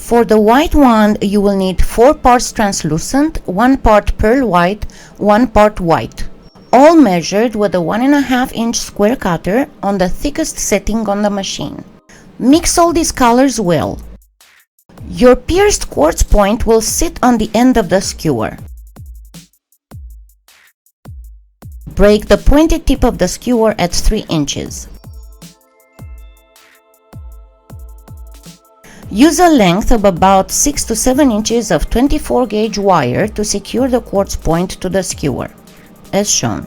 For the white wand, you will need 4 parts translucent, 1 part pearl white, 1 part white. All measured with a 1.5 inch square cutter on the thickest setting on the machine. Mix all these colors well. Your pierced quartz point will sit on the end of the skewer. Break the pointed tip of the skewer at 3 inches. Use a length of about 6 to 7 inches of 24 gauge wire to secure the quartz point to the skewer, as shown.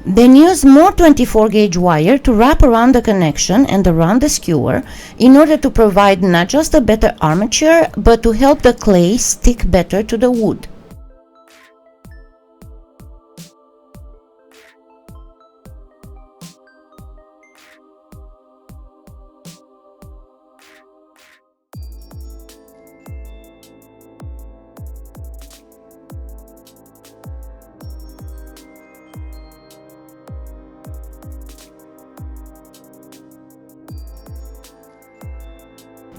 Then use more 24 gauge wire to wrap around the connection and around the skewer in order to provide not just a better armature, but to help the clay stick better to the wood.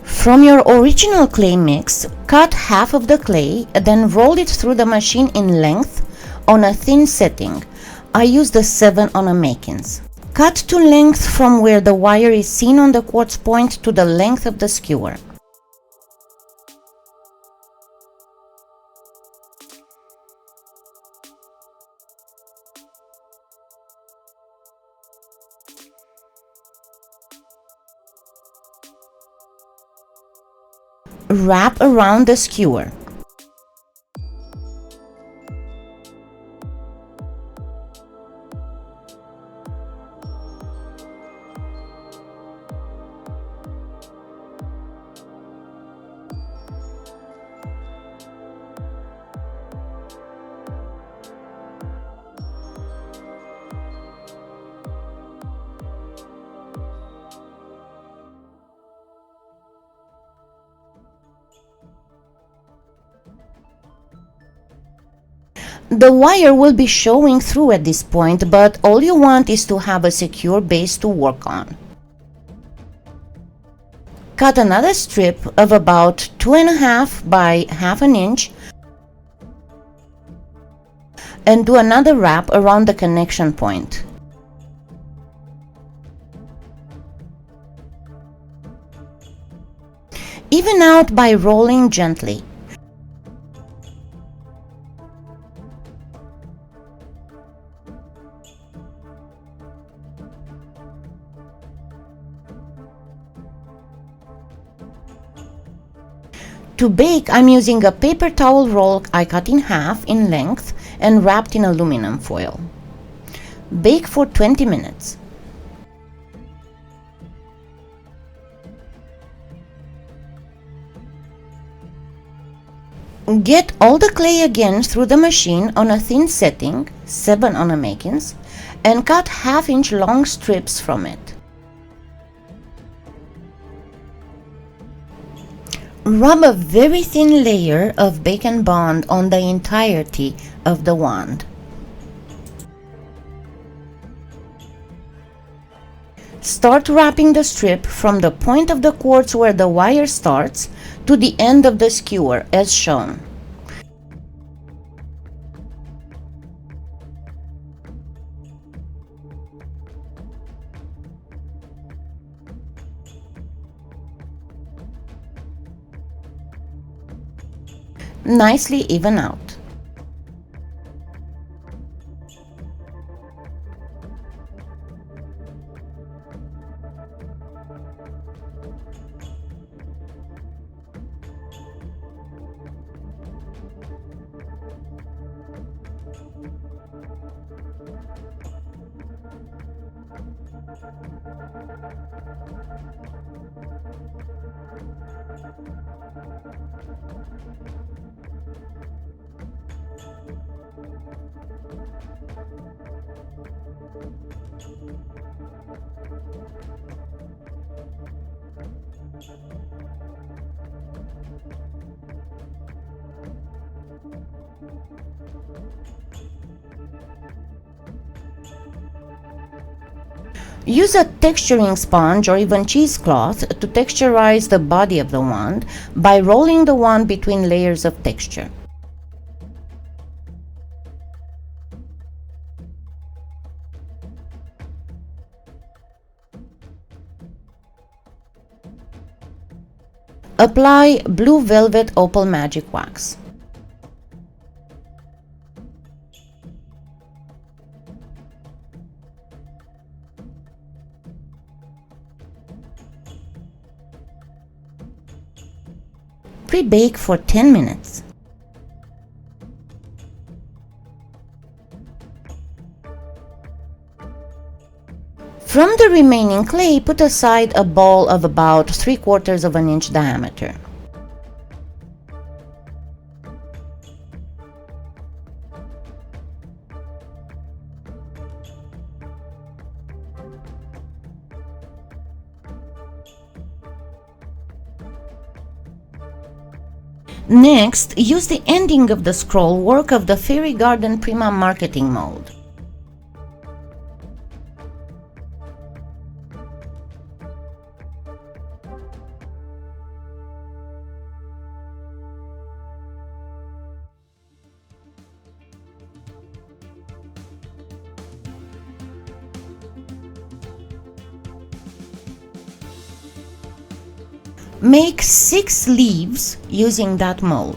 From your original clay mix, cut half of the clay, then roll it through the machine in length on a thin setting. I used the 7 on a makings. Cut to length from where the wire is seen on the quartz point to the length of the skewer. Wrap around the skewer. The wire will be showing through at this point, but all you want is to have a secure base to work on. Cut another strip of about 2.5 by 1/2 inch and do another wrap around the connection point. Even out by rolling gently. To bake, I'm using a paper towel roll I cut in half in length and wrapped in aluminum foil. Bake for 20 minutes. Get all the clay again through the machine on a thin setting, 7 on a makings, and cut 1/2 inch long strips from it. Rub a very thin layer of bacon bond on the entirety of the wand. Start wrapping the strip from the point of the quartz where the wire starts to the end of the skewer as shown. Nicely even out. Use a texturing sponge or even cheesecloth to texturize the body of the wand by rolling the wand between layers of texture. Apply Blue Velvet Opal Magic Wax. Pre-bake for 10 minutes. From the remaining clay, put aside a ball of about 3/4 of an inch diameter. Next, use the ending of the scroll work of the Fairy Garden Prima Marketing mold. Make 6 leaves using that mold.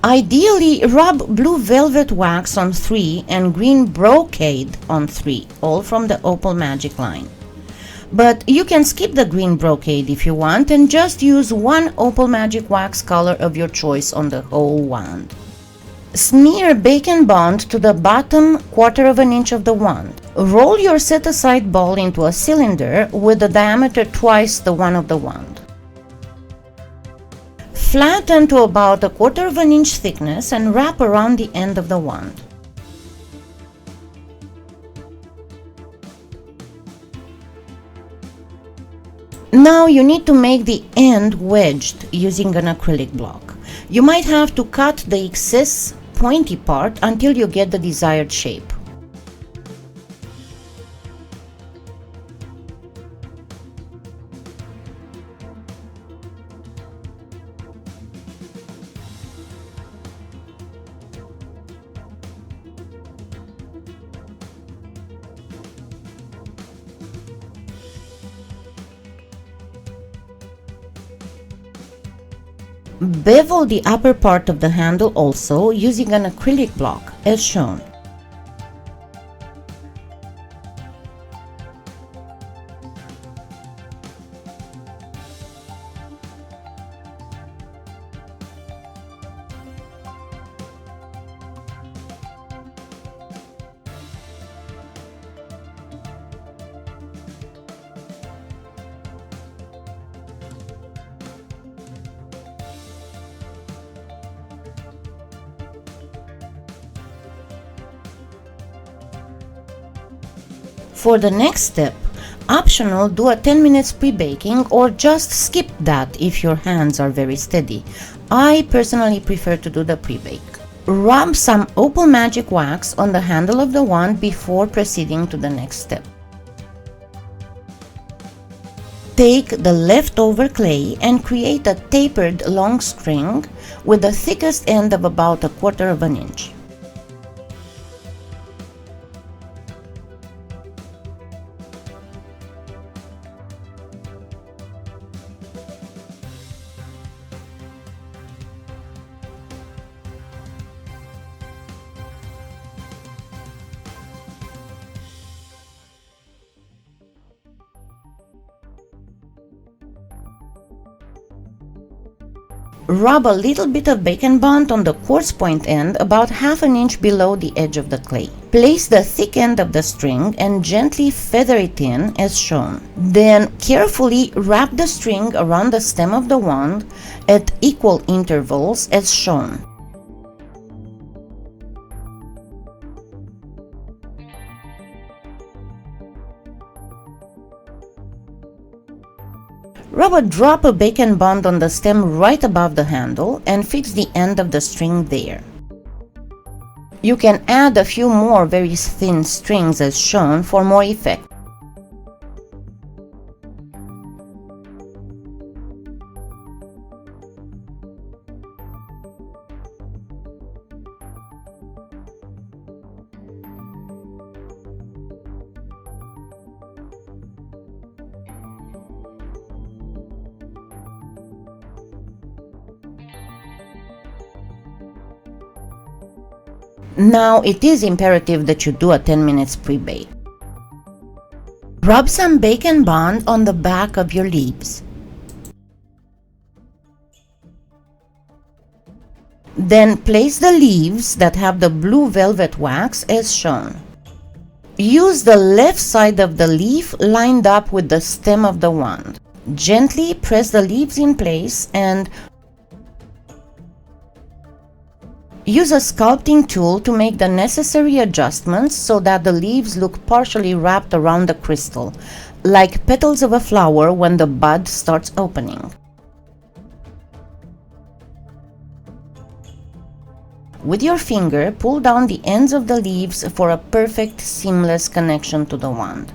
Ideally, rub blue velvet wax on 3 and green brocade on 3, all from the Opal Magic line. But you can skip the green brocade if you want and just use one Opal Magic wax color of your choice on the whole wand. Smear Bacon Bond to the bottom 1/4 of an inch of the wand. Roll your set-aside ball into a cylinder with the diameter twice the one of the wand. Flatten to about 1/4 of an inch thickness and wrap around the end of the wand. Now you need to make the end wedged using an acrylic block. You might have to cut the excess pointy part until you get the desired shape. Bevel the upper part of the handle also using an acrylic block, as shown. For the next step, Optional, do a 10 minutes pre-baking or just skip that if your hands are very steady. I personally prefer to do the pre-bake. Rub some Opal Magic Wax on the handle of the wand before proceeding to the next step. Take the leftover clay and create a tapered long string with the thickest end of about 1/4 of an inch. Rub a little bit of bacon bond on the quartz point end about 1/2 an inch below the edge of the clay. Place the thick end of the string and gently feather it in as shown. Then carefully wrap the string around the stem of the wand at equal intervals as shown. Rub a drop of bacon bond on the stem right above the handle and fix the end of the string there. You can add a few more very thin strings as shown for more effect. Now it is imperative that you do a 10 minutes pre-bake. Rub some bacon bond on the back of your leaves. Then place the leaves that have the blue velvet wax as shown. Use the left side of the leaf lined up with the stem of the wand. Gently press the leaves in place and use a sculpting tool to make the necessary adjustments so that the leaves look partially wrapped around the crystal, like petals of a flower when the bud starts opening. With your finger, pull down the ends of the leaves for a perfect seamless connection to the wand.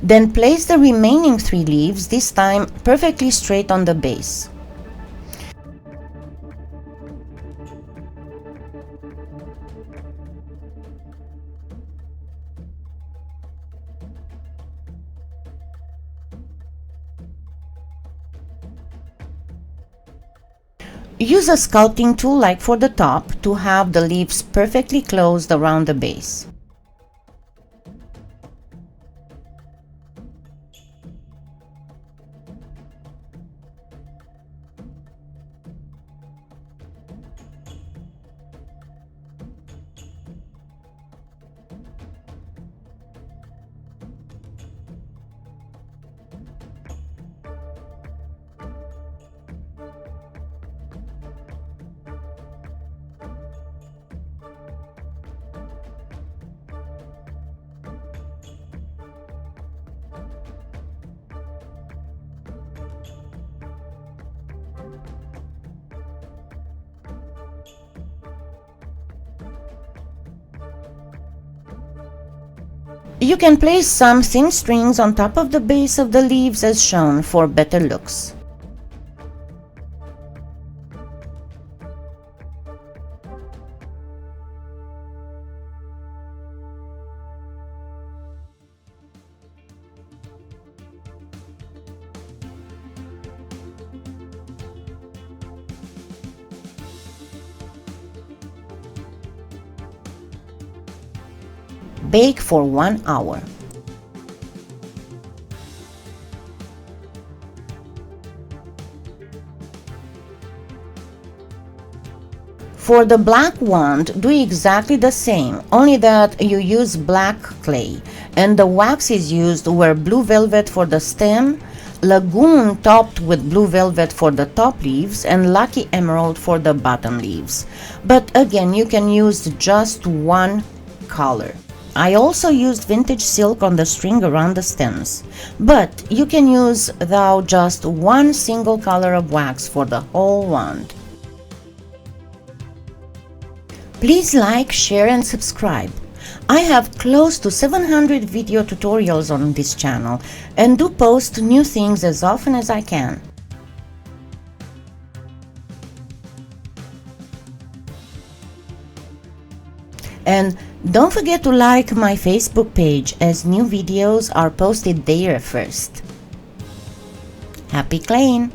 Then place the remaining 3 leaves, this time perfectly straight on the base. Use a sculpting tool like for the top to have the leaves perfectly closed around the base. You can place some thin strings on top of the base of the leaves as shown for better looks. Bake for 1 hour. For the black wand, do exactly the same, only that you use black clay, and the wax is used where blue velvet for the stem, lagoon topped with blue velvet for the top leaves, and lucky emerald for the bottom leaves. But again, you can use just one color. I also used vintage silk on the string around the stems, but you can use just one single color of wax for the whole wand. Please like, share and subscribe. I have close to 700 video tutorials on this channel and do post new things as often as I can. And don't forget to like my Facebook page as new videos are posted there first. Happy claying!